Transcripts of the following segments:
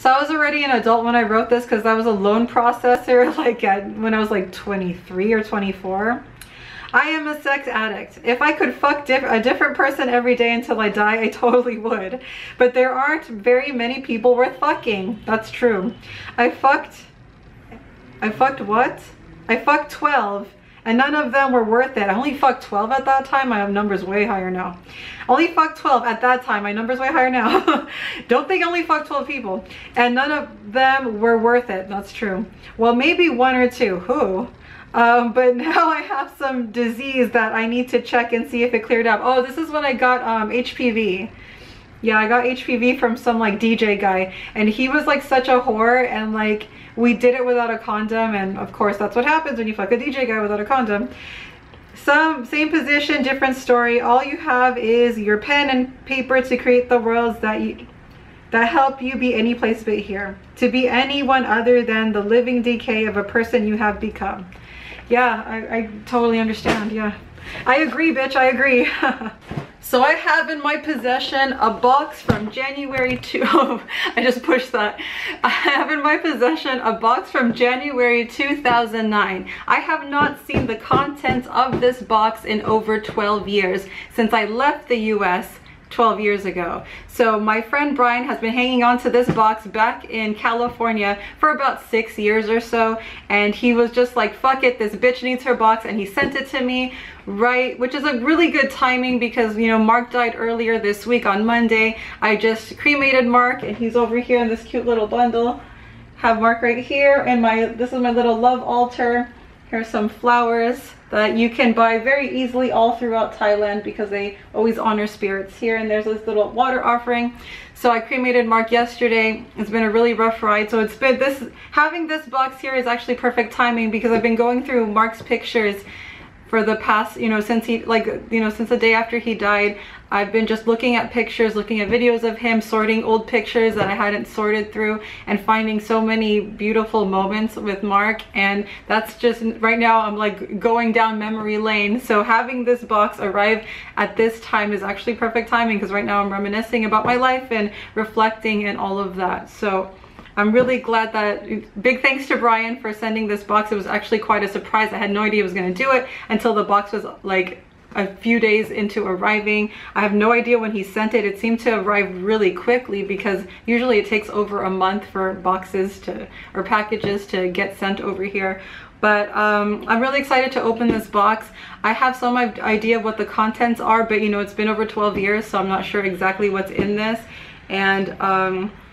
So I was already an adult when I wrote this because I was a loan processor like when I was like 23 or 24. I am a sex addict. If I could fuck a different person every day until I die, I totally would. But there aren't very many people worth fucking. That's true. I fucked what? I fucked 12 and none of them were worth it. I only fucked 12 at that time. My number's way higher now. Only fucked 12 at that time. My number's way higher now. Don't think I only fucked 12 people. And none of them were worth it. That's true. Well, maybe one or two. Who? But now I have some disease that I need to check and see if it cleared up. Oh, this is when I got HPV. Yeah, I got HPV from some like DJ guy, and he was like such a whore, and like we did it without a condom, and of course that's what happens when you fuck a DJ guy without a condom. Same position, different story. All you have is your pen and paper to create the worlds that help you be any place but here. To be anyone other than the living decay of a person you have become. Yeah, I totally understand. Yeah, I agree, bitch. I agree. So I have in my possession a box from January I just pushed that. I have in my possession a box from January 2009. I have not seen the contents of this box in over 12 years since I left the US 12 years ago. So my friend Brian has been hanging on to this box back in California for about 6 years or so, and he was just like, fuck it, this bitch needs her box, and he sent it to me, right, which is a really good timing because, you know, Mark died earlier this week on Monday. I just cremated Mark, and he's over here in this cute little bundle. Have Mark right here, and this is my little love altar. Here's some flowers that you can buy very easily all throughout Thailand because they always honor spirits here. And there's this little water offering. So I cremated Mark yesterday. It's been a really rough ride. So it's been having this box here is actually perfect timing because I've been going through Mark's pictures for the past, you know, since since the day after he died. I've been just looking at pictures, looking at videos of him, sorting old pictures that I hadn't sorted through, and finding so many beautiful moments with Mark. And that's just, right now I'm like going down memory lane. So having this box arrive at this time is actually perfect timing because right now I'm reminiscing about my life and reflecting and all of that. So I'm really glad that, big thanks to Brian for sending this box. It was actually quite a surprise. I had no idea he was going to do it until the box was like a few days into arriving. I have no idea when he sent it. It seemed to arrive really quickly because usually it takes over a month for boxes or packages to get sent over here. But I'm really excited to open this box. I have some idea of what the contents are, but you know, it's been over 12 years, so I'm not sure exactly what's in this. And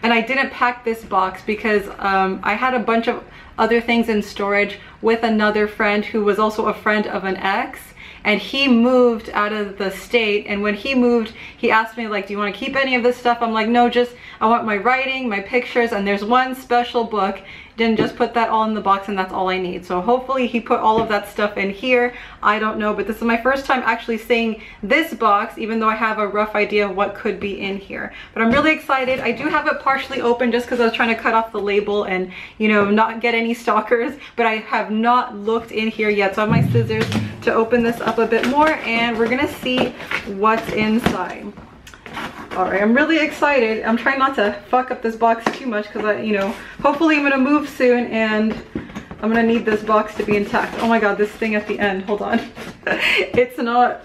I didn't pack this box because I had a bunch of other things in storage with another friend who was also a friend of an ex, and he moved out of the state. And when he moved, he asked me like, do you want to keep any of this stuff? I'm like, no, just I want my writing, my pictures, and there's one special book. Didn't just put that all in the box, and that's all I need. So hopefully he put all of that stuff in here. I don't know, but this is my first time actually seeing this box, even though I have a rough idea of what could be in here. But I'm really excited. I do have it partially open just because I was trying to cut off the label and, you know, not get any stalkers, but I have not looked in here yet. So I have my scissors to open this up a bit more, and we're gonna see what's inside. All right, I'm really excited. I'm trying not to fuck up this box too much because you know, hopefully I'm gonna move soon and I'm gonna need this box to be intact. Oh my God, this thing at the end, hold on. It's not,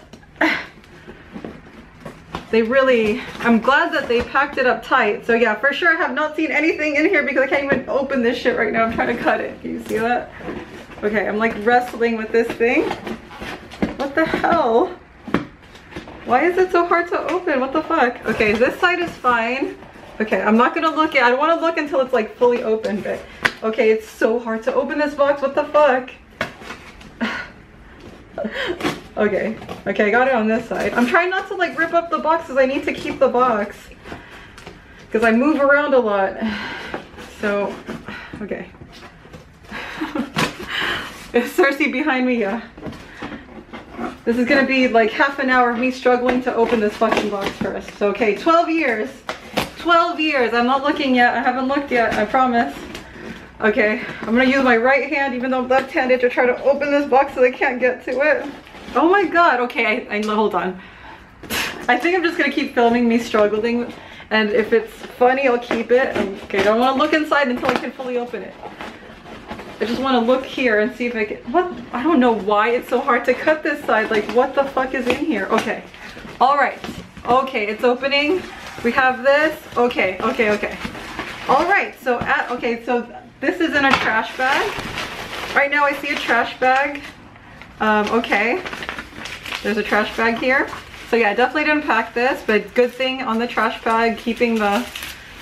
I'm glad that they packed it up tight. So yeah, for sure I have not seen anything in here because I can't even open this shit right now. I'm trying to cut it. Can you see that? Okay, I'm like wrestling with this thing. What the hell? Why is it so hard to open? What the fuck? Okay, this side is fine. Okay, I'm not gonna look at, I don't wanna look until it's like fully open, but okay, it's so hard to open this box. What the fuck? Okay, I got it on this side. I'm trying not to like rip up the box because I need to keep the box because I move around a lot. So, okay. Is Cersei behind me? Yeah. This is gonna be like half an hour of me struggling to open this fucking box first. So, okay, 12 years. 12 years. I'm not looking yet. I haven't looked yet, I promise. Okay, I'm gonna use my right hand, even though I'm left-handed, to try to open this box so I can't get to it. Oh my God, okay, hold on. I think I'm just gonna keep filming me struggling And if it's funny, I'll keep it. Okay, I don't want to look inside until I can fully open it. I just want to look here and see if I can, what? I don't know why it's so hard to cut this side. Like, what the fuck is in here? Okay. All right. Okay, it's opening. We have this. Okay. All right, so so this is in a trash bag. Right now I see a trash bag. Okay. There's a trash bag here. So yeah, I definitely didn't pack this, but good thing on the trash bag, keeping the,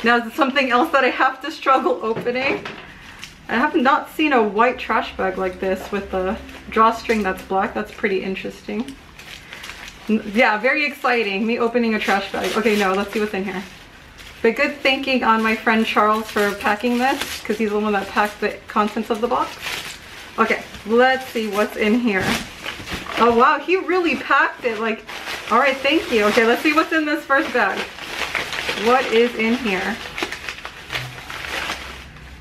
now something else that I have to struggle opening. I have not seen a white trash bag like this with the drawstring that's black. That's pretty interesting. Yeah, very exciting, me opening a trash bag. Okay, no, let's see what's in here. But good thinking on my friend Charles for packing this, because he's the one that packed the contents of the box. Okay, let's see what's in here. Oh wow, he really packed it. Like, all right, thank you. Okay, let's see what's in this first bag. What is in here?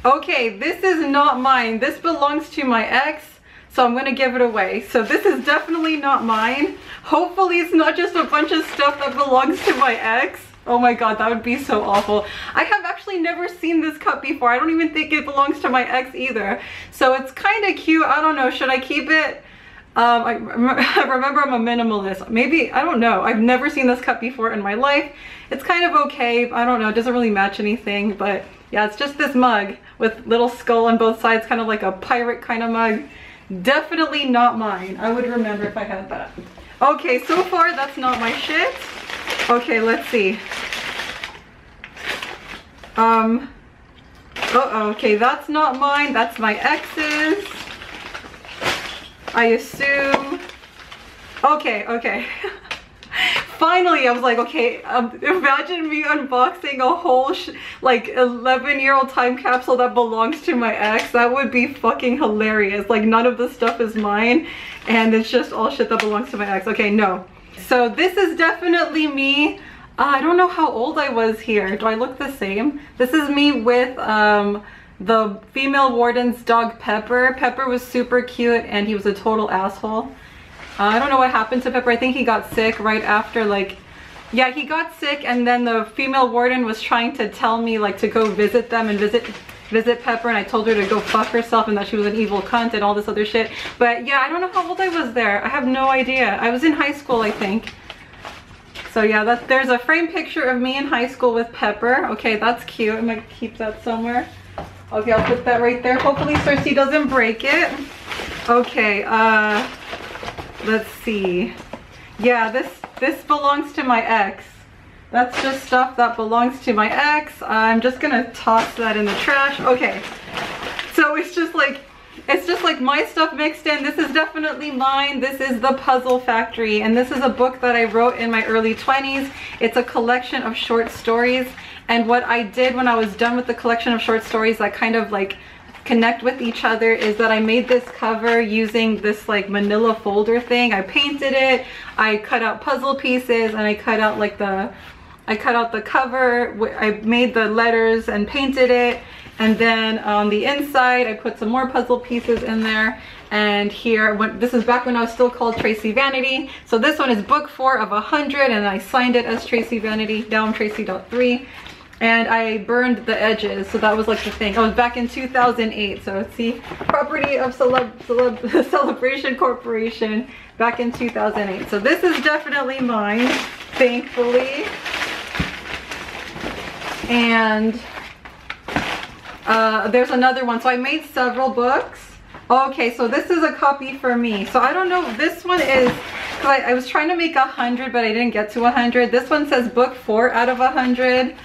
Okay, this is not mine. This belongs to my ex, so I'm gonna give it away. So this is definitely not mine. Hopefully it's not just a bunch of stuff that belongs to my ex. Oh my god, that would be so awful. I have actually never seen this cup before. I don't even think it belongs to my ex either. So it's kind of cute. I don't know, should I keep it? I remember I'm a minimalist. Maybe, I don't know. I've never seen this cup before in my life. It's kind of okay. I don't know, it doesn't really match anything, but yeah, it's just this mug with little skull on both sides, kind of like a pirate kind of mug. Definitely not mine. I would remember if I had that. Okay, so far that's not my shit. Okay, let's see. Okay, that's not mine. That's my ex's, I assume. Okay. Finally, I was like, okay, imagine me unboxing a whole like 11-year-old time capsule that belongs to my ex. That would be fucking hilarious. Like, none of the stuff is mine and it's just all shit that belongs to my ex. Okay, no. So this is definitely me. I don't know how old I was here. Do I look the same? This is me with the female warden's dog Pepper. Pepper was super cute and he was a total asshole. I don't know what happened to Pepper. I think he got sick right after, like, yeah, he got sick, and then the female warden was trying to tell me like to go visit them and visit Pepper, and I told her to go fuck herself and that she was an evil cunt and all this other shit. But yeah, I don't know how old I was there. I have no idea. I was in high school, I think. So yeah, there's a framed picture of me in high school with Pepper. Okay, that's cute. I'm gonna keep that somewhere. Okay, I'll put that right there. Hopefully Cersei doesn't break it. Okay, let's see. Yeah, this belongs to my ex. That's just stuff that belongs to my ex. I'm just gonna toss that in the trash. Okay, so it's just like my stuff mixed in. This is definitely mine. This is The Puzzle Factory, and this is a book that I wrote in my early 20s. It's a collection of short stories, and what I did when I was done with the collection of short stories that kind of like connect with each other is that I made this cover using this like manila folder thing. I painted it, I cut out puzzle pieces, and I cut out the cover. I made the letters and painted it, and then on the inside I put some more puzzle pieces in there. And here, this is back when I was still called Tracy Vanity. So this one is book 4 of 100, and I signed it as Tracy Vanity. Now I'm Tracy.3. And I burned the edges, so that was like the thing. I was back in 2008, so see, property of Celebration Corporation back in 2008. So this is definitely mine, thankfully. And there's another one. So I made several books. Okay, so this is a copy for me. So I don't know, this one is, I was trying to make 100, but I didn't get to 100. This one says book 4 out of 100.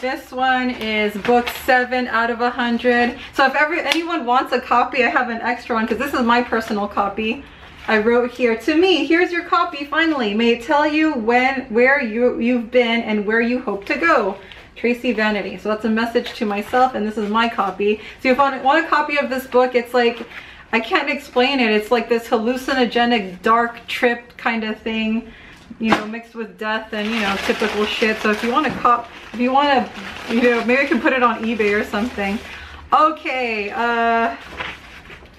This one is book 7 out of 100. So if anyone wants a copy, I have an extra one because this is my personal copy. I wrote here, to me, here's your copy finally. May it tell you where you've been and where you hope to go. Tracy Vanity. So that's a message to myself, and this is my copy. So if you want a copy of this book, it's like, I can't explain it. It's like this hallucinogenic dark trip kind of thing, you know, mixed with death and, you know, typical shit. So if you want to you know, maybe I can put it on eBay or something. Okay,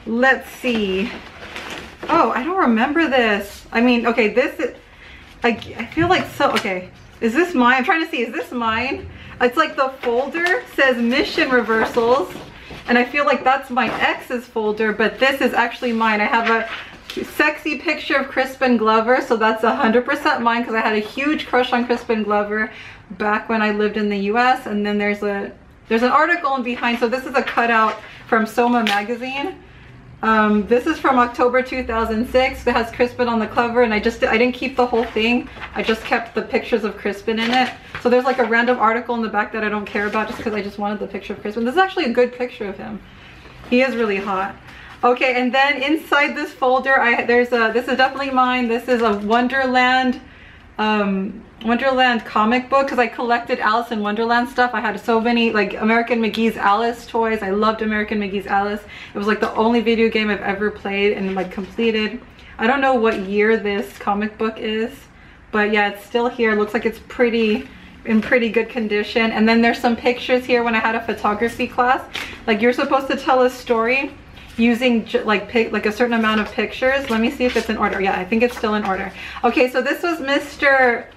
let's see. Oh, I don't remember this. I mean, okay, this is, I feel like so, okay. Is this mine? I'm trying to see, is this mine? It's like the folder says mission reversals. And I feel like that's my ex's folder, but this is actually mine. I have a sexy picture of Crispin Glover, so that's 100% mine because I had a huge crush on Crispin Glover back when I lived in the US. And then there's an article in behind, so this is a cutout from Soma magazine. This is from October 2006. It has Crispin on the cover, and I didn't keep the whole thing. I just kept the pictures of Crispin in it. So there's like a random article in the back that I don't care about just because I just wanted the picture of Crispin. This is actually a good picture of him. He is really hot. Okay, and then inside this folder, this is definitely mine. This is a Wonderland comic book because I collected Alice in Wonderland stuff. I had so many like American McGee's Alice toys. I loved American McGee's Alice. It was like the only video game I've ever played and like completed. I don't know what year this comic book is, but yeah, it's still here. It looks like it's in pretty good condition. And then there's some pictures here when I had a photography class. Like you're supposed to tell a story using like a certain amount of pictures. Let me see if it's in order. Yeah, I think it's still in order. Okay, so this is Mr.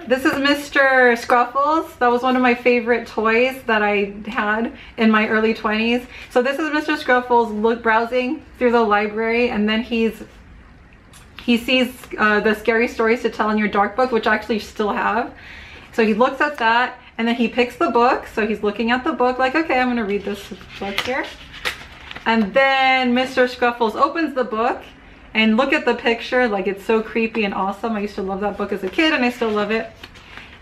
Scruffles. That was one of my favorite toys that I had in my early 20s. So this is Mr. Scruffles browsing through the library, and then he sees the scary stories to tell in your dark book, which I actually still have. So he looks at that, and then he picks the book. So he's looking at the book like, okay, I'm gonna read this book here. And then Mr. Scruffles opens the book, and look at the picture, like it's so creepy and awesome. I used to love that book as a kid and I still love it.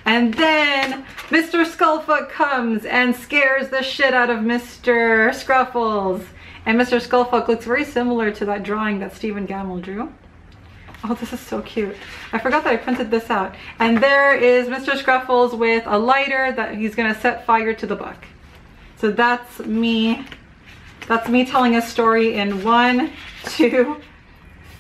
And then Mr. Skullfoot comes and scares the shit out of Mr. Scruffles. And Mr. Skullfoot looks very similar to that drawing that Stephen Gamble drew. Oh, this is so cute. I forgot that I printed this out. And there is Mr. Scruffles with a lighter that he's gonna set fire to the book. So that's me telling a story in 1, 2,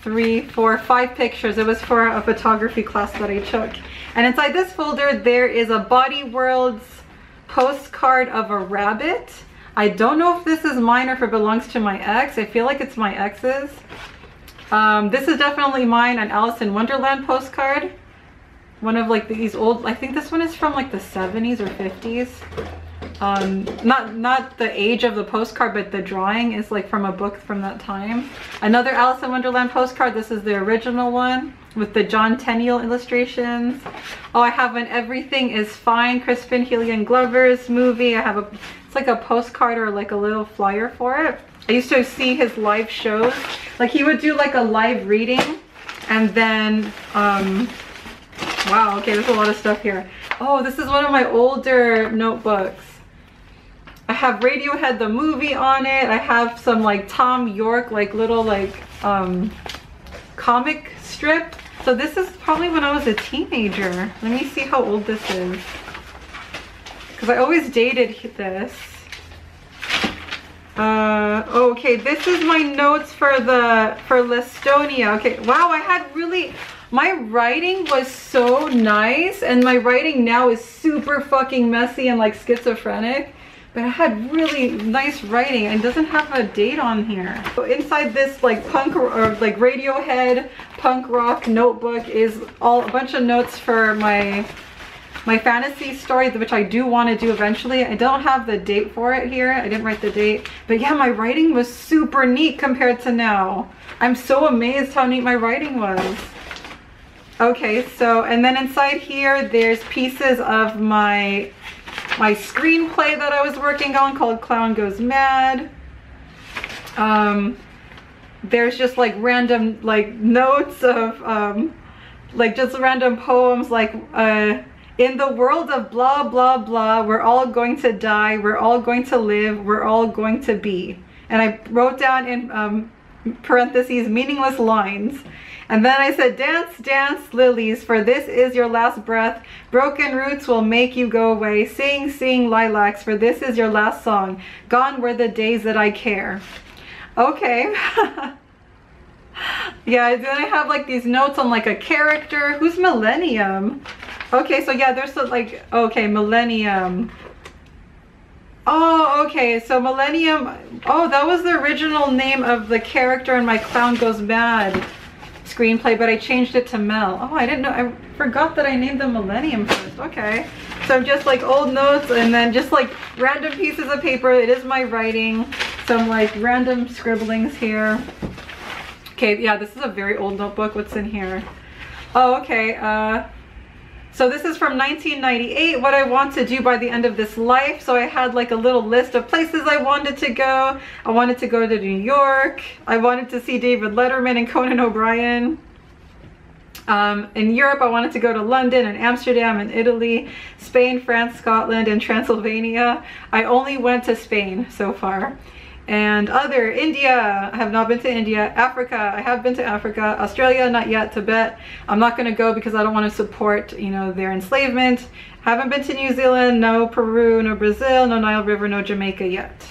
3, 4, 5 pictures. It was for a photography class that I took. And inside this folder, there is a Body Worlds postcard of a rabbit. I don't know if this is mine or if it belongs to my ex. I feel like it's my ex's. This is definitely mine, an Alice in Wonderland postcard. One of like these old, I think this one is from like the 70s or 50s. Not the age of the postcard, but the drawing is like from a book from that time. Another Alice in Wonderland postcard. This is the original one with the John Tenniel illustrations. Oh, I have an Everything is Fine Crispin Glover's movie. I have it's like a postcard or like a little flyer for it. I used to see his live shows. Like he would do like a live reading, and then wow, okay, there's a lot of stuff here. Oh, this is one of my older notebooks. I have Radiohead the movie on it. I have some like Tom York like little like comic strip. So this is probably when I was a teenager. Let me see how old this is, because I always dated this. Okay, this is my notes for Lestonia. Okay, wow, I had really, my writing was so nice, and my writing now is super fucking messy and like schizophrenic. But I had really nice writing, and it doesn't have a date on here. So inside this like punk or like Radiohead punk rock notebook is a bunch of notes for my fantasy story, which I do want to do eventually. I don't have the date for it here. I didn't write the date. But yeah, my writing was super neat compared to now. I'm so amazed how neat my writing was. Okay, so, and then inside here, there's pieces of my screenplay that I was working on called Clown Goes Mad. There's just like random like notes of like just random poems like in the world of blah blah blah, we're all going to die, we're all going to live, we're all going to be. And I wrote down in parentheses meaningless lines. And then I said, dance, dance, lilies, for this is your last breath. Broken roots will make you go away. Sing, sing, lilacs, for this is your last song. Gone were the days that I care. Okay. Yeah, then I have like these notes on like a character. Who's Millennium? Okay, so yeah, there's like, okay, Millennium. Oh, okay, so Millennium. Oh, that was the original name of the character in my Clown Goes Mad screenplay, but I changed it to Mel. Oh, I didn't know. I forgot that I named them Millennium first. Okay. So just like old notes and then just like random pieces of paper. It is my writing. Some like random scribblings here. Okay, yeah, this is a very old notebook. What's in here? Oh, okay. So this is from 1998, what I want to do by the end of this life. So I had like a little list of places I wanted to go. I wanted to go to New York. I wanted to see David Letterman and Conan O'Brien. In Europe, I wanted to go to London and Amsterdam and Italy, Spain, France, Scotland, and Transylvania. I only went to Spain so far. And India, I have not been to India. Africa, I have been to Africa. Australia, not yet. Tibet, I'm not going to go because I don't want to support, you know, their enslavement. Haven't been to New Zealand, no Peru, no Brazil, no Nile River, no Jamaica yet.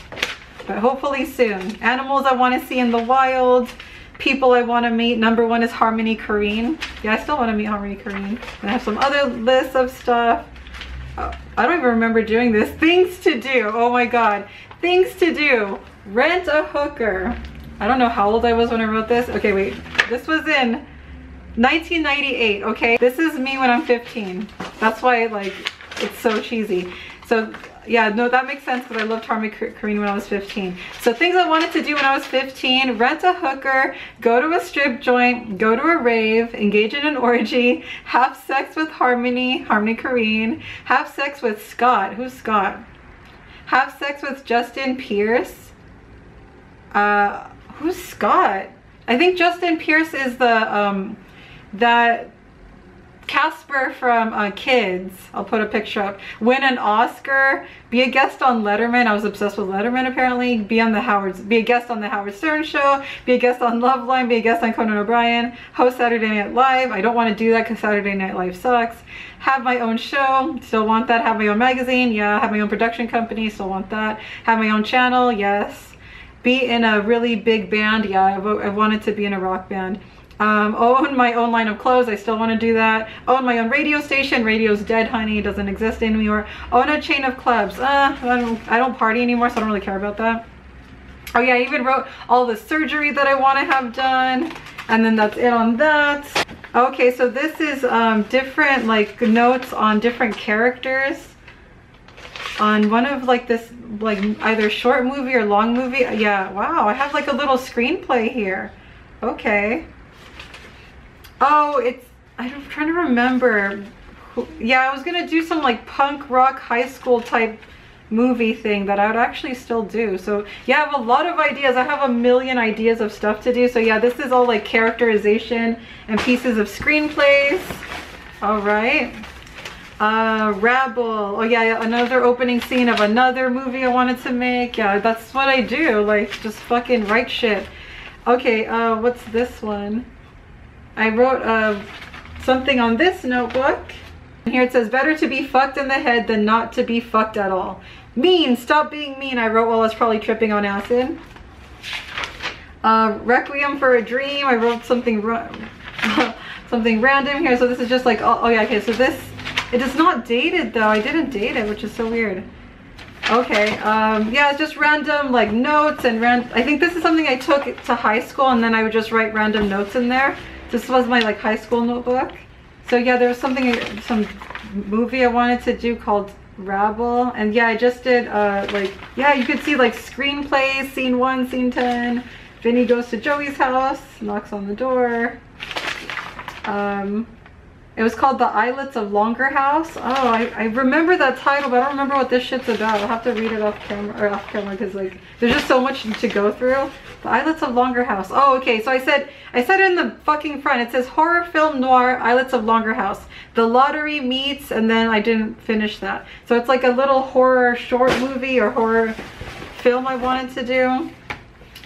But hopefully soon. Animals I want to see in the wild. People I want to meet. Number one is Harmony Korine. Yeah, I still want to meet Harmony Korine. And I have some other lists of stuff. Oh, I don't even remember doing this. Things to do. Oh my God. Things to do. Rent a hooker. I don't know how old I was when I wrote this. Okay, wait. This was in 1998, okay? This is me when I'm 15. That's why, like, it's so cheesy. So, yeah, no, that makes sense because I loved Harmony Korine when I was 15. So, things I wanted to do when I was 15. Rent a hooker, go to a strip joint, go to a rave, engage in an orgy, have sex with Harmony Korine, have sex with Scott. Who's Scott? Have sex with Justin Pierce. Who's Scott? I think Justin Pierce is the that Casper from Kids. I'll put a picture up. Win an Oscar, be a guest on Letterman. I was obsessed with Letterman apparently. Be a guest on the Howard Stern show, be a guest on Loveline, be a guest on Conan O'Brien, host Saturday Night Live. I don't want to do that because Saturday Night Live sucks. Have my own show, still want that. Have my own magazine, yeah. Have my own production company, still want that. Have my own channel, yes. Be in a really big band, yeah. I wanted to be in a rock band. Own my own line of clothes, I still want to do that. Own my own radio station, radio's dead, honey, doesn't exist anymore. Own a chain of clubs, I don't party anymore, so I don't really care about that. Oh yeah, I even wrote all the surgery that I want to have done, and then that's it on that. Okay, so this is different like notes on different characters on one of like this like either short movie or long movie. Yeah, wow, I have like a little screenplay here. Okay. Oh, I'm trying to remember. Yeah, I was gonna do some like punk rock high school type movie thing that I would actually still do. So yeah, I have a lot of ideas. I have a million ideas of stuff to do. So yeah, this is all like characterization and pieces of screenplays. All right. Rabble. Oh yeah, another opening scene of another movie I wanted to make. Yeah, that's what I do. Like, just fucking write shit. Okay, what's this one? I wrote something on this notebook. And here it says, better to be fucked in the head than not to be fucked at all. Mean, stop being mean. I wrote while I was probably tripping on acid. Requiem for a Dream. I wrote something something random here. So this is just like, oh yeah, okay, so this, it is not dated though. I didn't date it, which is so weird. Okay, yeah, it's just random like notes and I think this is something I took to high school and then I would just write random notes in there. This was my like high school notebook. So yeah, there was some movie I wanted to do called Rabble, and yeah, I just did like, yeah, you could see like screenplays, scene 1, scene 10. Vinny goes to Joey's house, knocks on the door. It was called The Islets of Longer House. Oh, I remember that title, but I don't remember what this shit's about. I'll have to read it off camera because like there's just so much to go through. The Islets of Longer House. Oh, okay. So I said in the fucking front, it says horror film noir, Islets of Longer House. The lottery meets, and then I didn't finish that. So it's like a little horror short movie or horror film I wanted to do.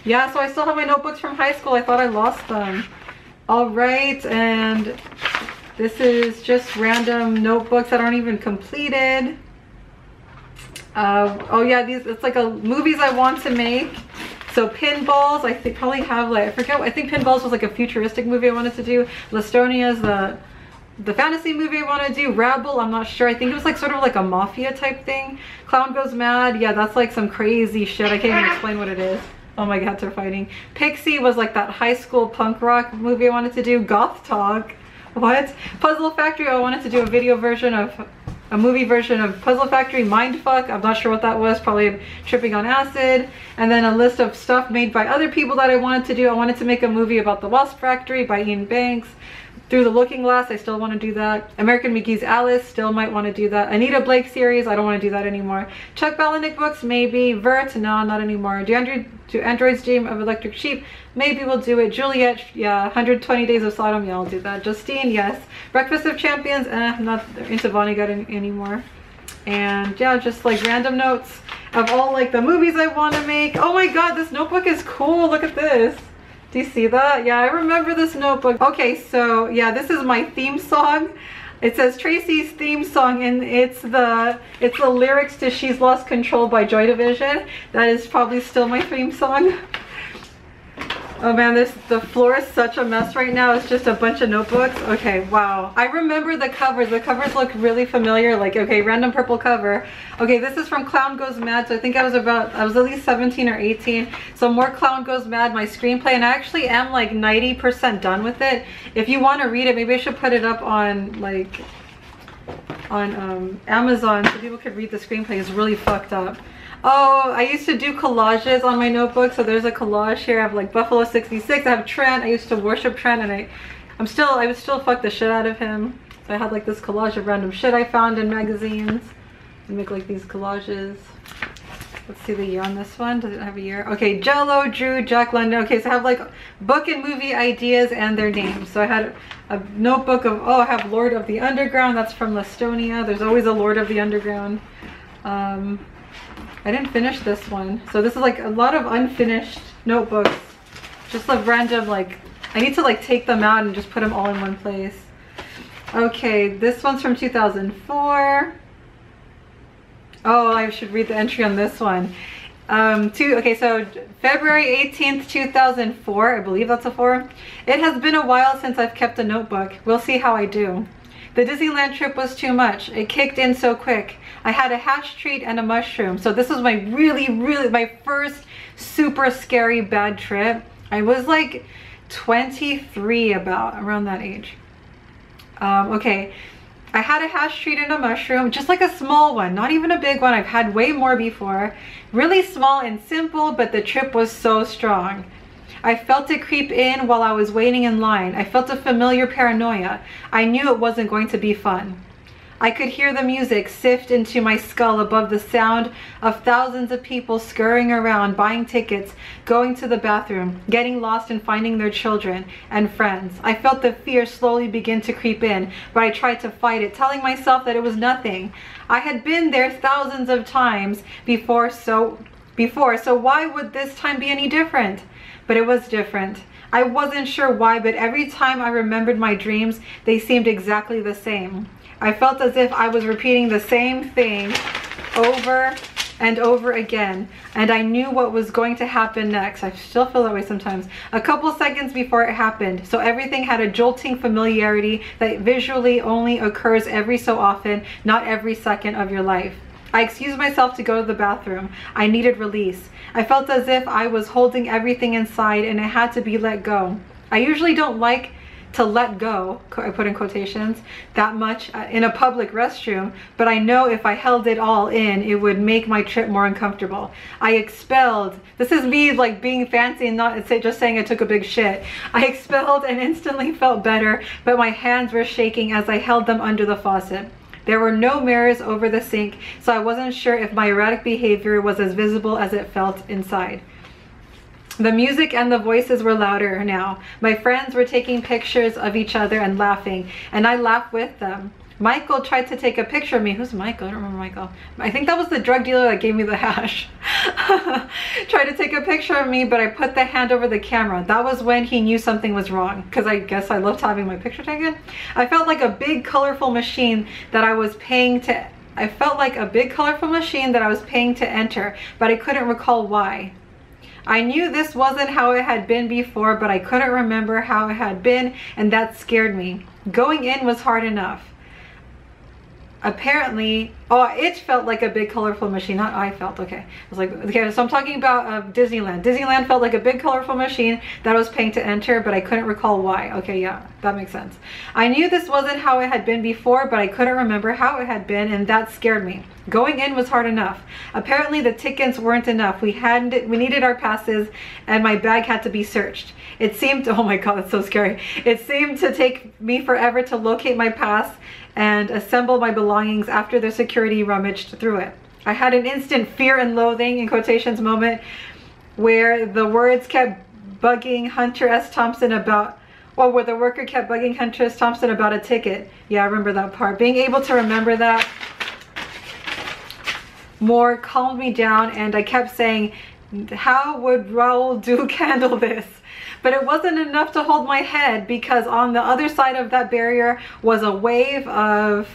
Yeah, so I still have my notebooks from high school. I thought I lost them. All right, and this is just random notebooks that aren't even completed. Oh yeah, it's like movies I want to make. So Pinballs, I think probably have like, I forget, I think Pinballs was like a futuristic movie I wanted to do. Lestonia's the fantasy movie I want to do. Rabble, I'm not sure. I think it was like sort of like a mafia type thing. Clown Goes Mad, yeah, that's like some crazy shit. I can't even explain what it is. Oh my god, they're fighting. Pixie was like that high school punk rock movie I wanted to do. Goth Talk. What? Puzzle Factory, I wanted to do a video version of, a movie version of Puzzle Factory. Mindfuck, I'm not sure what that was, probably tripping on acid. And then a list of stuff made by other people that I wanted to do. I wanted to make a movie about the Wasp Factory by Ian Banks. Through the Looking Glass, I still want to do that. American McGee's Alice, still might want to do that. Anita Blake series, I don't want to do that anymore. Chuck Palahniuk books, maybe. Vert, no, not anymore. Do Androids Dream of Electric Sheep? Maybe we'll do it. Juliet, yeah. 120 Days of Sodom, yeah, I'll do that. Justine, yes. Breakfast of Champions, I'm not into Vonnegut anymore. And yeah, just like random notes of all like the movies I want to make. Oh my god, this notebook is cool. Look at this. Do you see that? Yeah, I remember this notebook. Okay, so yeah, this is my theme song. It says Tracy's theme song, and it's the lyrics to She's Lost Control by Joy Division. That is probably still my theme song. Oh man, the floor is such a mess right now. It's just a bunch of notebooks. Okay, wow. I remember the covers. The covers look really familiar. Like, okay, random purple cover. Okay, this is from Clown Goes Mad. So I think I was at least 17 or 18. So more Clown Goes Mad, my screenplay. And I actually am like 90% done with it. If you want to read it, maybe I should put it up on like on Amazon so people could read the screenplay. It's really fucked up. Oh, I used to do collages on my notebook. So there's a collage here. I have like Buffalo 66. I have Trent. I used to worship Trent, and I would still fuck the shit out of him. So I had like this collage of random shit I found in magazines. I make like these collages. Let's see the year on this one. Does it have a year? Okay, Jello, Drew, Jack London. Okay, so I have like book and movie ideas and their names. So I had a notebook of, oh, I have Lord of the Underground. That's from Lastonia. There's always a Lord of the Underground. I didn't finish this one. So this is like a lot of unfinished notebooks. Just like random, like, I need to like take them out and just put them all in one place. Okay, this one's from 2004. Oh, I should read the entry on this one. Okay, so February 18th, 2004. I believe that's a 4. It has been a while since I've kept a notebook. We'll see how I do. The Disneyland trip was too much. It kicked in so quick. I had a hash treat and a mushroom. So this was my my first super scary bad trip. I was like 23, around that age. Okay, I had a hash treat and a mushroom, just like a small one, not even a big one. I've had way more before. Really small and simple, but the trip was so strong. I felt it creep in while I was waiting in line. I felt a familiar paranoia. I knew it wasn't going to be fun. I could hear the music sift into my skull above the sound of thousands of people scurrying around, buying tickets, going to the bathroom, getting lost and finding their children and friends. I felt the fear slowly begin to creep in, but I tried to fight it, telling myself that it was nothing. I had been there thousands of times before, so why would this time be any different? But it was different. I wasn't sure why, but every time I remembered my dreams, they seemed exactly the same. I felt as if I was repeating the same thing over and over again, and I knew what was going to happen next. I still feel that way sometimes. A couple seconds before it happened, so everything had a jolting familiarity that visually only occurs every so often, not every second of your life. I excused myself to go to the bathroom. I needed release. I felt as if I was holding everything inside and it had to be let go. I usually don't like to let go, I put in quotations, that much in a public restroom, but I know if I held it all in, it would make my trip more uncomfortable. I expelled, this is me like being fancy and not just saying I took a big shit. I expelled and instantly felt better, but my hands were shaking as I held them under the faucet. There were no mirrors over the sink, so I wasn't sure if my erratic behavior was as visible as it felt inside. The music and the voices were louder now. My friends were taking pictures of each other and laughing, and I laughed with them. Michael tried to take a picture of me. Who's Michael? I don't remember Michael. I think that was the drug dealer that gave me the hash. Tried to take a picture of me, but I put the hand over the camera. That was when he knew something was wrong, because I guess I loved having my picture taken. I felt like a big colorful machine that I was paying to enter, but I couldn't recall why. I knew this wasn't how it had been before, but I couldn't remember how it had been, and that scared me. Going in was hard enough. apparently, oh, it felt like a big colorful machine, not I felt, okay. I was like, okay, so I'm talking about Disneyland. Disneyland felt like a big colorful machine that I was paying to enter, but I couldn't recall why. Okay, yeah, that makes sense. I knew this wasn't how it had been before, but I couldn't remember how it had been, and that scared me. Going in was hard enough. Apparently the tickets weren't enough. We needed our passes, and my bag had to be searched. It seemed, oh my god, that's so scary. It seemed to take me forever to locate my pass and assemble my belongings after the security rummaged through it. I had an instant fear and loathing, in quotations, moment where the words kept bugging Hunter S. Thompson about, or where the worker kept bugging Hunter S. Thompson about a ticket. Yeah, I remember that part. Being able to remember that more calmed me down, and I kept saying, how would Raoul Duke handle this? But it wasn't enough to hold my head, because on the other side of that barrier was a wave of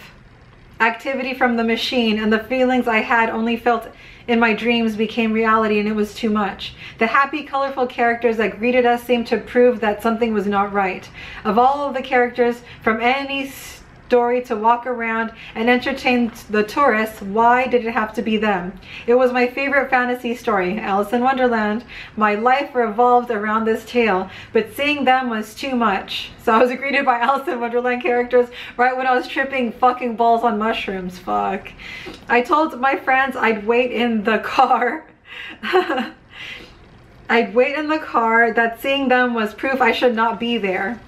activity from the machine, and the feelings I had only felt in my dreams became reality, and it was too much. The happy, colorful characters that greeted us seemed to prove that something was not right. Of all of the characters, from any story to walk around and entertain the tourists, why did it have to be them? It was my favorite fantasy story, Alice in Wonderland. My life revolved around this tale, but seeing them was too much. So I was greeted by Alice in Wonderland characters right when I was tripping fucking balls on mushrooms. Fuck. I told my friends I'd wait in the car. I'd wait in the car, that seeing them was proof I should not be there.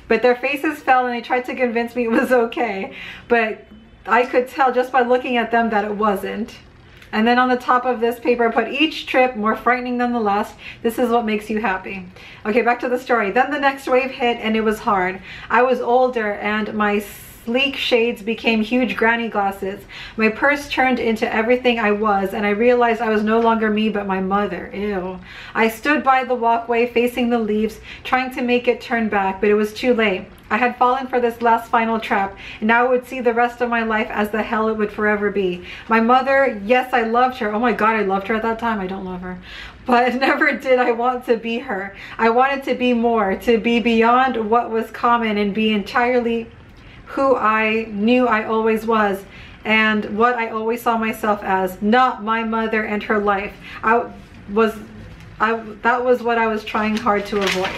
But their faces fell, and they tried to convince me it was okay. But I could tell just by looking at them that it wasn't. And then on the top of this paper I put, each trip more frightening than the last. This is what makes you happy. Okay, back to the story. Then the next wave hit, and it was hard. I was older, and my sleek shades became huge granny glasses. My purse turned into everything I was, and I realized I was no longer me but my mother. Ew. I stood by the walkway facing the leaves, trying to make it turn back, but it was too late. I had fallen for this last final trap, and now I would see the rest of my life as the hell it would forever be. My mother, yes, I loved her. Oh my god, I loved her at that time. I don't love her. But never did I want to be her. I wanted to be more, to be beyond what was common and be entirely who I knew I always was, and what I always saw myself as, not my mother and her life. That was what I was trying hard to avoid.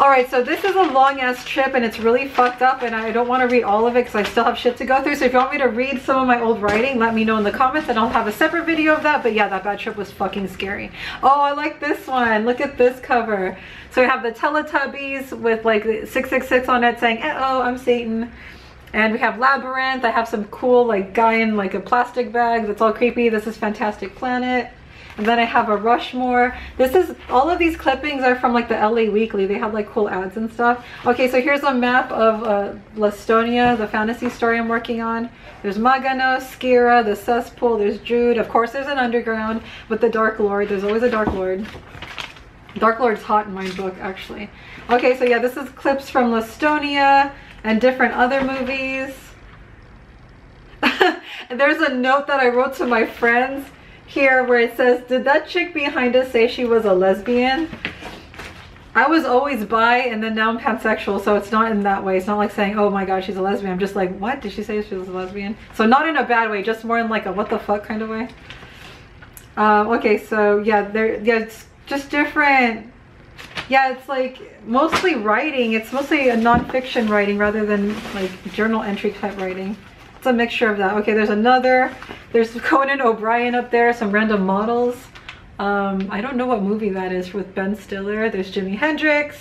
Alright, so this is a long ass trip, and it's really fucked up, and I don't want to read all of it because I still have shit to go through. So if you want me to read some of my old writing, let me know in the comments, and I'll have a separate video of that. But yeah, that bad trip was fucking scary. Oh, I like this one. Look at this cover. So we have the Teletubbies with like 666 on it saying, "Uh-oh, I'm Satan." And we have Labyrinth. I have some cool like guy in like a plastic bag that's all creepy. This is Fantastic Planet. And then I have a Rushmore. All of these clippings are from like the LA Weekly. They have like cool ads and stuff. Okay, so here's a map of Lastonia, the fantasy story I'm working on. There's Magano, Skira, the Cesspool, there's Jude. Of course there's an underground with the Dark Lord. There's always a Dark Lord. Dark Lord's hot in my book, actually. Okay, so yeah, this is clips from Lastonia and different other movies. And there's a note that I wrote to my friends here where it says, did that chick behind us say she was a lesbian? I was always bi, and then now I'm pansexual, so it's not in that way. It's not like saying, oh my god, she's a lesbian. I'm just like, what? Did she say she was a lesbian? So not in a bad way, just more in like a what the fuck kind of way. Okay, so yeah, it's just different. Yeah, it's like mostly writing. It's mostly a non-fiction writing rather than like journal entry type writing. It's a mixture of that. Okay, there's Conan O'Brien up there, some random models. I don't know what movie that is with Ben Stiller. There's Jimi Hendrix.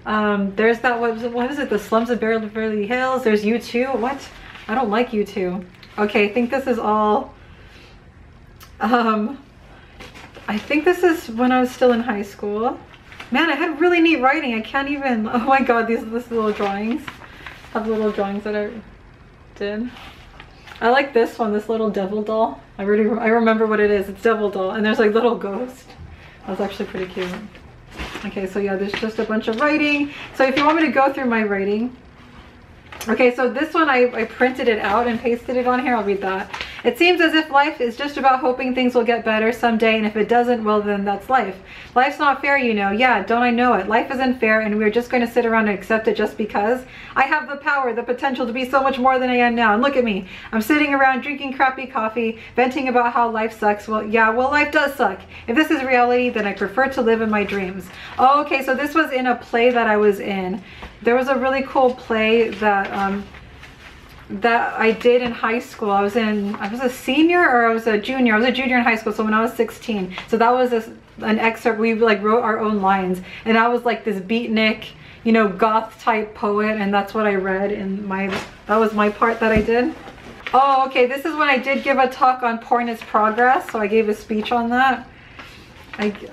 There's that, what is it, The Slums of Beverly Hills. There's U2. What? I don't like U2. Okay, I think this is all, I think this is when I was still in high school. Man, I had really neat writing. I can't even, oh my god, these little drawings. I have little drawings that I did. I like this one, this little devil doll. I remember what it is. It's devil doll, and there's like little ghost. That's actually pretty cute. Okay, so yeah, there's just a bunch of writing. So if you want me to go through my writing. Okay, so this one I printed it out and pasted it on here. I'll read that. It seems as if life is just about hoping things will get better someday, and if it doesn't, well then that's life. Life's not fair, you know. Yeah, don't I know it? Life isn't fair, and we're just going to sit around and accept it just because. I have the power, the potential to be so much more than I am now, and look at me. I'm sitting around drinking crappy coffee, venting about how life sucks. Well, yeah, well, life does suck. If this is reality, then I prefer to live in my dreams. Oh, okay, so this was in a play that I was in. There was a really cool play that that I did in high school. I was a senior or I was a junior. I was a junior in high school, so when I was 16. So that was an excerpt. We like wrote our own lines, and I was like this beatnik, you know, goth type poet, and that's what I read in that was my part that I did. Oh, okay, this is when I did give a talk on porn is progress, so I gave a speech on that.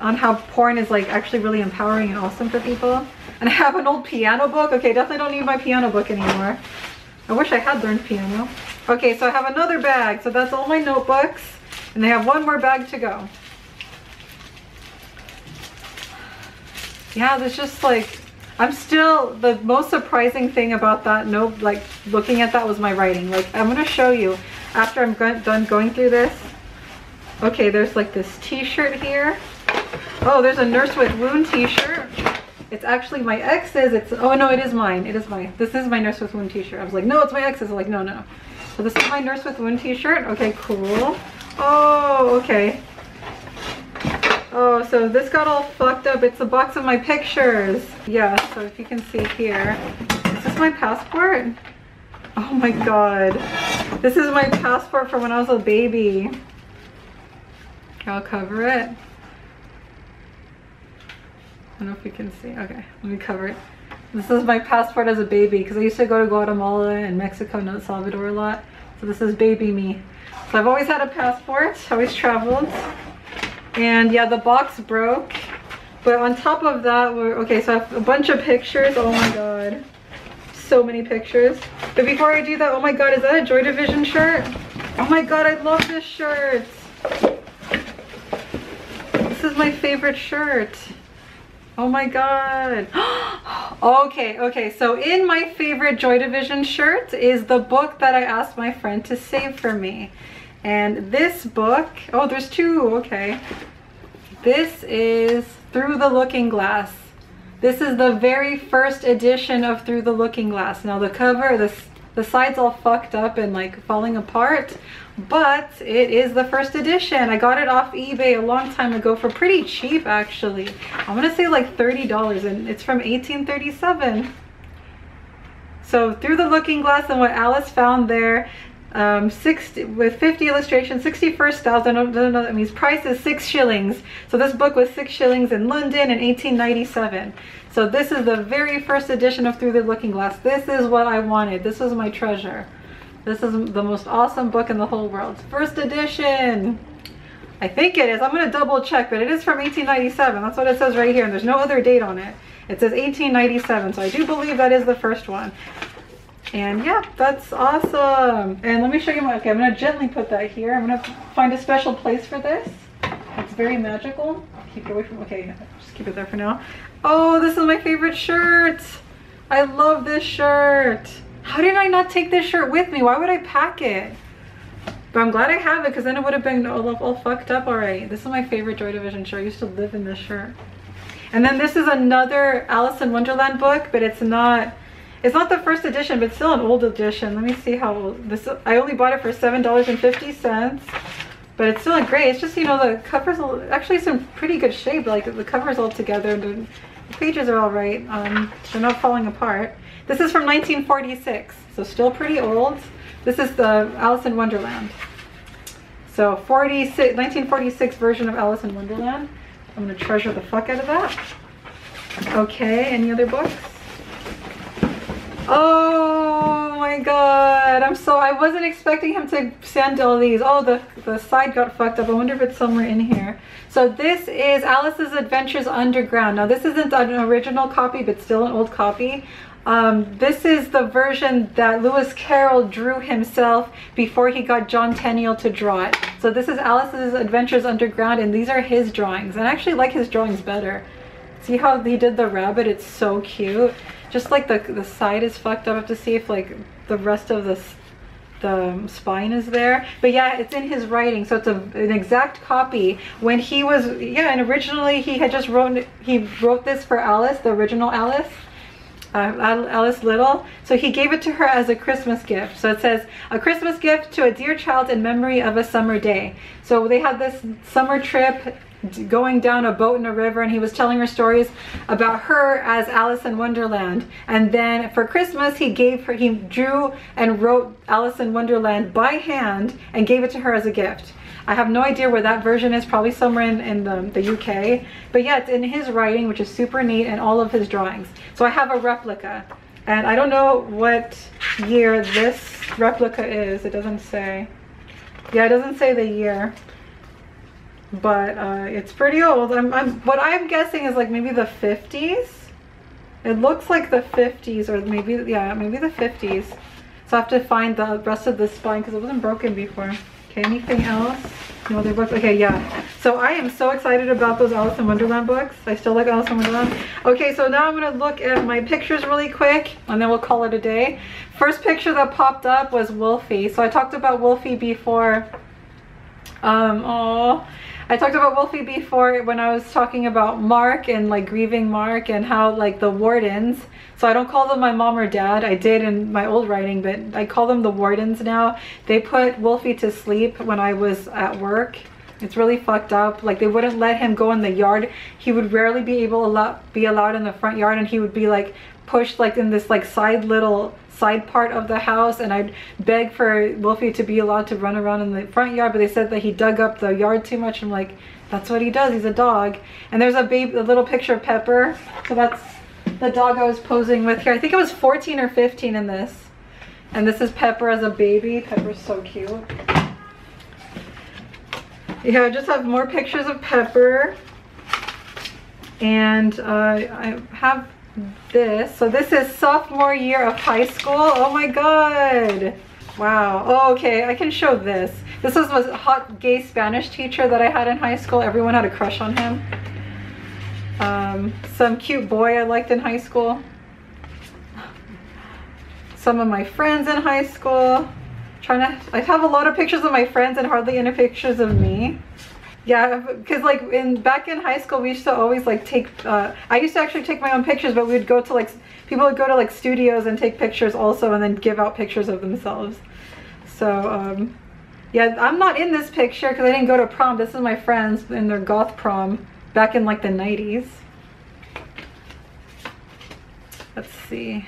On how porn is like actually really empowering and awesome for people. And I have an old piano book. Okay, definitely don't need my piano book anymore. I wish I had learned piano. Okay, so I have another bag. So that's all my notebooks. And they have one more bag to go. Yeah, there's just like, the most surprising thing about that note, like looking at that, was my writing. Like, I'm going to show you after I'm done going through this. Okay, there's like this t-shirt here. Oh, there's a Nurse with Wound t-shirt. It's actually my ex's. Oh no, it is mine. It is mine. This is my Nurse with Wound t-shirt. I was like, no, it's my ex's. I'm like, no. So this is my Nurse with Wound t-shirt. Okay, cool. Oh, okay. Oh, so this got all fucked up. It's a box of my pictures. Yeah, so if you can see here. Is this my passport? Oh my god. This is my passport from when I was a baby. I'll cover it. I don't know if you can see. Okay, let me cover it. This is my passport as a baby, because I used to go to Guatemala and Mexico and El Salvador a lot. So this is baby me. So I've always had a passport, always traveled. And yeah, the box broke. But on top of that, okay, so I have a bunch of pictures. Oh my god. So many pictures. But before I do that, oh my god, is that a Joy Division shirt? Oh my god, I love this shirt. This is my favorite shirt. Oh my god. Okay, so in my favorite Joy Division shirt is the book that I asked my friend to save for me. And this book, oh, there's two, okay. This is Through the Looking Glass. This is the very first edition of Through the Looking Glass. Now the cover, the side's all fucked up and like falling apart, but it is the first edition. I got it off eBay a long time ago for pretty cheap, actually. I'm gonna say like $30, and it's from 1837. So Through the Looking Glass, and what Alice found there, 60 with 50 illustrations, 61st styles. I don't know what that means. Price is 6 shillings. So this book was 6 shillings in London in 1897. So this is the very first edition of Through the Looking Glass. This is what I wanted. This was my treasure. This is the most awesome book in the whole world. First edition. I think it is. I'm going to double check, but it is from 1897. That's what it says right here, and there's no other date on it. It says 1897, so I do believe that is the first one. And yeah, that's awesome. And let me show you my, okay, I'm going to gently put that here. I'm going to find a special place for this. It's very magical. Keep it away from, okay, just keep it there for now. Oh, this is my favorite shirt. I love this shirt. How did I not take this shirt with me? Why would I pack it? But I'm glad I have it, because then it would have been all fucked up already. This is my favorite Joy Division shirt. I used to live in this shirt. And then this is another Alice in Wonderland book, but it's not the first edition, but it's still an old edition. Let me see how old this is. I only bought it for $7.50, but it's still great. It's just, you know, the cover's actually it's in pretty good shape. Like the cover's all together, the pages are all right. They're not falling apart. This is from 1946, so still pretty old. This is the Alice in Wonderland. So 1946 version of Alice in Wonderland. I'm gonna treasure the fuck out of that. Okay, any other books? Oh my god, I wasn't expecting him to send all these. Oh, the side got fucked up. I wonder if it's somewhere in here. So this is Alice's Adventures Underground. Now this isn't an original copy, but still an old copy. This is the version that Lewis Carroll drew himself before he got John Tenniel to draw it. So this is Alice's Adventures Underground, and these are his drawings. And I actually like his drawings better. See how he did the rabbit? It's so cute. Just like the side is fucked up. I have to see if like the rest of the spine is there. But yeah, it's in his writing, so it's an exact copy. When he was, yeah, and originally he had just wrote this for Alice, the original Alice. Alice Little. So he gave it to her as a Christmas gift. So it says, a Christmas gift to a dear child in memory of a summer day. So they had this summer trip going down a boat in a river, and he was telling her stories about her as Alice in Wonderland. And then for Christmas he drew and wrote Alice in Wonderland by hand and gave it to her as a gift. I have no idea where that version is, probably somewhere in the UK. But yeah, it's in his writing, which is super neat, and all of his drawings. So I have a replica. And I don't know what year this replica is. It doesn't say. Yeah, it doesn't say the year. But it's pretty old. What I'm guessing is like maybe the 50s. It looks like the 50s, or maybe, yeah, maybe the 50s. So I have to find the rest of the spine because it wasn't broken before. Okay, anything else? No other books? Okay, yeah. So I am so excited about those Alice in Wonderland books. I still like Alice in Wonderland. Okay, so now I'm going to look at my pictures really quick, and then we'll call it a day. First picture that popped up was Wolfie. So I talked about Wolfie before. I talked about Wolfie before when I was talking about Mark and like grieving Mark and how like the wardens, so I don't call them my mom or dad. I did in my old writing, but I call them the wardens now. They put Wolfie to sleep when I was at work. It's really fucked up. Like they wouldn't let him go in the yard. He would rarely be allowed in the front yard, and he would be like pushed like in this like side part of the house, and I'd beg for Wolfie to be allowed to run around in the front yard, but they said that he dug up the yard too much. I'm like, that's what he does, he's a dog. And there's a little picture of Pepper. So that's the dog I was posing with here. I think it was 14 or 15 in this. And this is Pepper as a baby. Pepper's so cute. Yeah, I just have more pictures of Pepper. And I have this. So this is sophomore year of high school. Oh my god. Wow. Oh, okay, I can show this. This was a hot gay Spanish teacher that I had in high school. Everyone had a crush on him. Some cute boy I liked in high school. Some of my friends in high school. I have a lot of pictures of my friends and hardly any pictures of me. Yeah, because like back in high school we used to always like take I used to actually take my own pictures, but we would go to like, people would go to like studios and take pictures also, and then give out pictures of themselves. So yeah, I'm not in this picture because I didn't go to prom. This is my friends in their goth prom back in like the 90s. Let's see.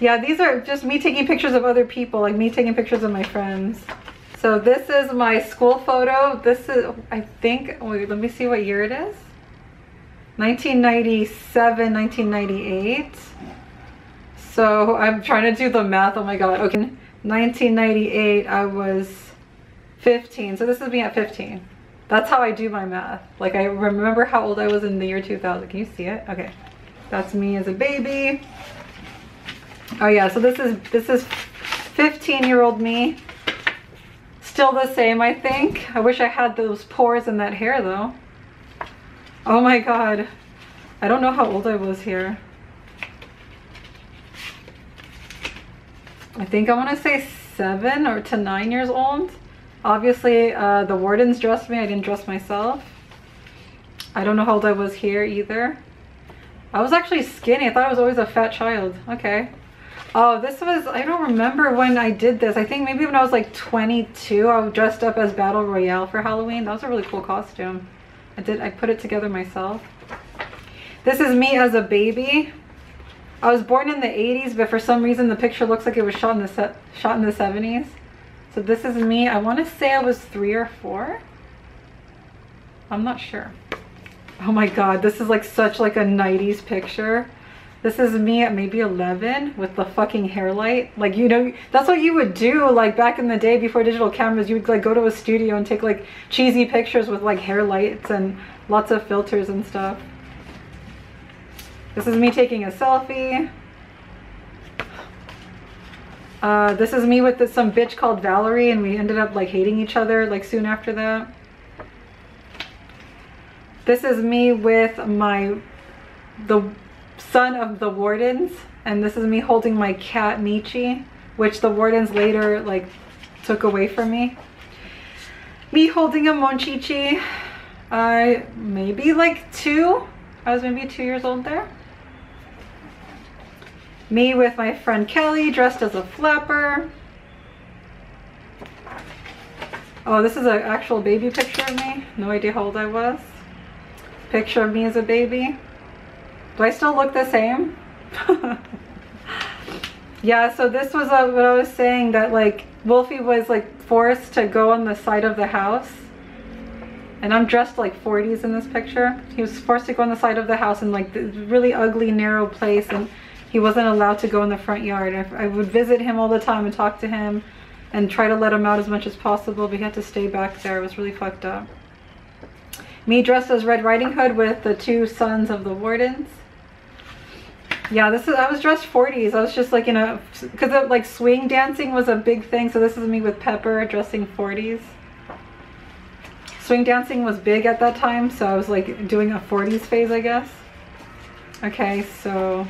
Yeah, these are just me taking pictures of other people, like me taking pictures of my friends. So this is my school photo. This is, I think, wait, let me see what year it is. 1997, 1998. So I'm trying to do the math. Oh my god. Okay, 1998, I was 15. So this is me at 15. That's how I do my math. Like I remember how old I was in the year 2000. Can you see it? Okay. That's me as a baby. Oh yeah, so this is 15-year-old me. Still the same, I think. I wish I had those pores in that hair though. Oh my god. I don't know how old I was here. I think I want to say 7 or to 9 years old. Obviously, the wardens dressed me. I didn't dress myself. I don't know how old I was here either. I was actually skinny. I thought I was always a fat child. Okay. Oh, this was, I don't remember when I did this. I think maybe when I was like 22, I was dressed up as Battle Royale for Halloween. That was a really cool costume. I put it together myself. This is me as a baby. I was born in the 80s, but for some reason the picture looks like it was shot in the 70s. So this is me. I want to say I was 3 or 4. I'm not sure. Oh my god, this is like such like a 90s picture. This is me at maybe 11 with the fucking hair light. Like, you know, that's what you would do like back in the day before digital cameras. You would like go to a studio and take like cheesy pictures with like hair lights and lots of filters and stuff. This is me taking a selfie. This is me with some bitch called Valerie, and we ended up like hating each other like soon after that. This is me with the son of the wardens, and this is me holding my cat Michi. which the wardens later like took away from me. Me holding a Monchichi. Maybe like 2. I was maybe 2 years old there. Me with my friend Kelly dressed as a flapper. Oh, this is an actual baby picture of me. No idea how old I was. Picture of me as a baby. Do I still look the same? Yeah, so this was what I was saying, that like Wolfie was like forced to go on the side of the house. And I'm dressed like 40s in this picture. He was forced to go on the side of the house in like this really ugly, narrow place, and he wasn't allowed to go in the front yard. I would visit him all the time and talk to him and try to let him out as much as possible, but he had to stay back there. It was really fucked up. Me dressed as Red Riding Hood with the 2 sons of the wardens. Yeah, I was dressed 40s. I was just like in a, because like swing dancing was a big thing. So this is me with Pepper dressing 40s. Swing dancing was big at that time. So I was like doing a 40s phase, I guess. Okay, so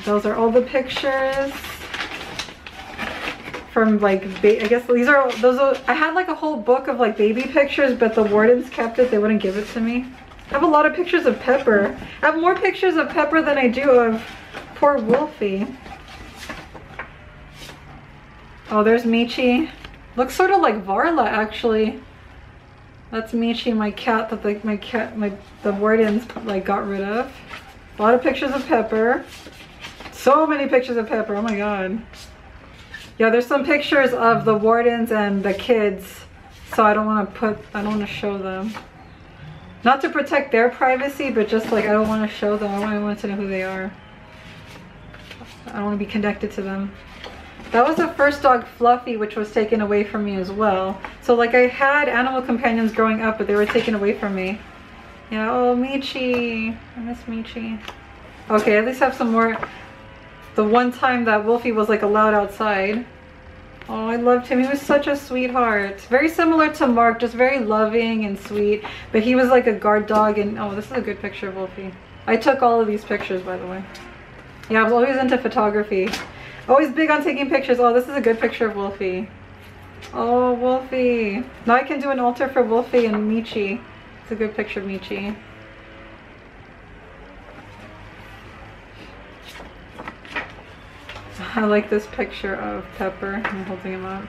those are all the pictures from like, I guess I had like a whole book of like baby pictures, but the wardens kept it. They wouldn't give it to me. I have a lot of pictures of Pepper. I have more pictures of Pepper than I do of poor Wolfie. Oh, there's Michi. Looks sort of like Varla, actually. That's Michi, my cat that the wardens like got rid of. A lot of pictures of Pepper. So many pictures of Pepper. Oh my god. Yeah, there's some pictures of the wardens and the kids, so I don't want to show them. Not to protect their privacy, but just like I don't want to show them. I want to know who they are. I don't want to be connected to them. That was the first dog, Fluffy, which was taken away from me as well. So like I had animal companions growing up, but they were taken away from me. Yeah, oh, Michi. I miss Michi. Okay, at least have some more. The one time that Wolfie was like allowed outside. Oh, I loved him. He was such a sweetheart. Very similar to Mark, just very loving and sweet. But he was like a guard dog, and oh, this is a good picture of Wolfie. I took all of these pictures, by the way. Yeah, I was always into photography. Always big on taking pictures. Oh, this is a good picture of Wolfie. Oh, Wolfie. Now I can do an altar for Wolfie and Michi. It's a good picture of Michi. I like this picture of Pepper. I'm holding him up.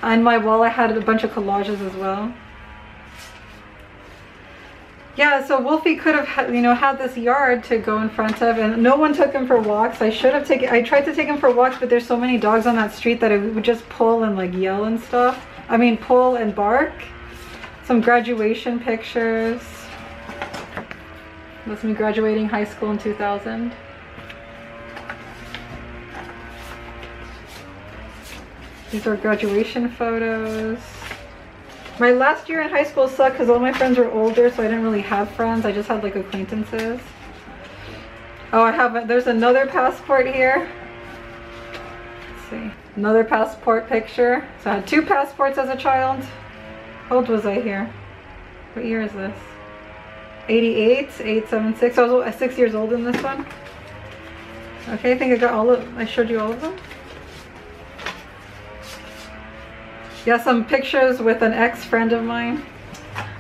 On my wall I had a bunch of collages as well. Yeah, so Wolfie could have had this yard to go in front of, and no one took him for walks. I tried to take him for walks, but there's so many dogs on that street that I would just pull and like yell and stuff. I mean, pull and bark. Some graduation pictures. That's me graduating high school in 2000. These are graduation photos. My last year in high school sucked because all my friends were older, so I didn't really have friends. I just had like acquaintances. Oh, there's another passport here. Let's see. Another passport picture. So I had 2 passports as a child. How old was I here? What year is this? 88, 876. So I was 6 years old in this one. Okay, I think I showed you all of them. Yeah, some pictures with an ex-friend of mine.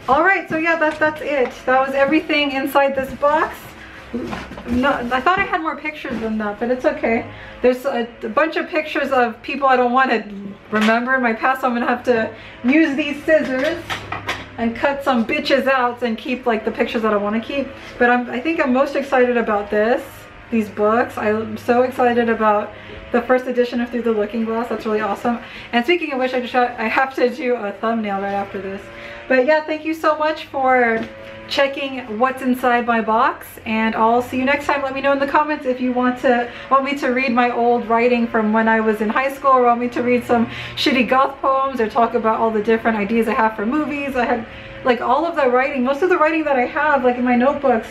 All right, so yeah, that's it. That was everything inside this box. No, I thought I had more pictures than that, but it's okay. There's a bunch of pictures of people I don't want to remember in my past, so I'm gonna have to use these scissors and cut some bitches out and keep like the pictures that I want to keep. But I think I'm most excited about these books. I'm so excited about the first edition of Through the Looking Glass. That's really awesome. And speaking of which, I have to do a thumbnail right after this. But yeah, thank you so much for checking what's inside my box, and I'll see you next time. Let me know in the comments if you want me to read my old writing from when I was in high school, or want me to read some shitty goth poems, or talk about all the different ideas I have for movies. I have like all of the writing, most of the writing that I have like in my notebooks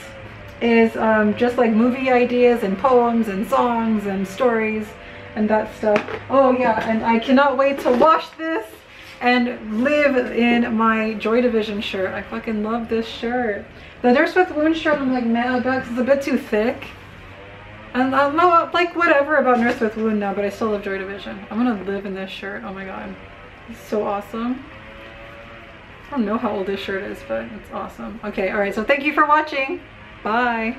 is just like movie ideas and poems and songs and stories and that stuff. Oh yeah, and I cannot wait to wash this and live in my Joy Division shirt. I fucking love this shirt. The Nurse with Wounds shirt I'm like mad about because it's a bit too thick. And I'm like whatever about Nurse with Wound now, but I still love Joy Division. I'm gonna live in this shirt. Oh my god, it's so awesome. I don't know how old this shirt is, but it's awesome. Okay, all right, so thank you for watching. Bye.